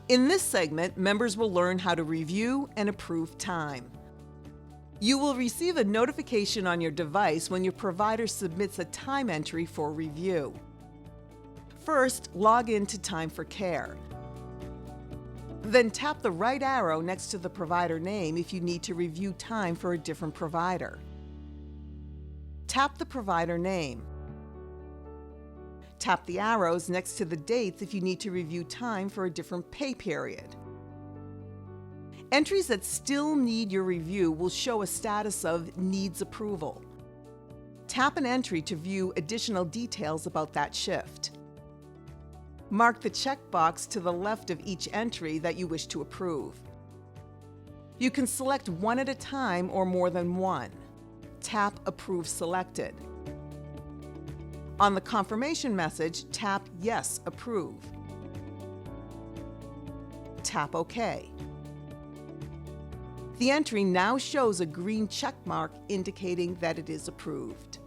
In this segment, members will learn how to review and approve time. You will receive a notification on your device when your provider submits a time entry for review. First, log in to Time4Care. Then tap the right arrow next to the provider name if you need to review time for a different provider. Tap the provider name. Tap the arrows next to the dates if you need to review time for a different pay period. Entries that still need your review will show a status of needs approval. Tap an entry to view additional details about that shift. Mark the checkbox to the left of each entry that you wish to approve. You can select one at a time or more than one. Tap Approve Selected. On the confirmation message, tap Yes, Approve. Tap OK. The entry now shows a green check mark indicating that it is approved.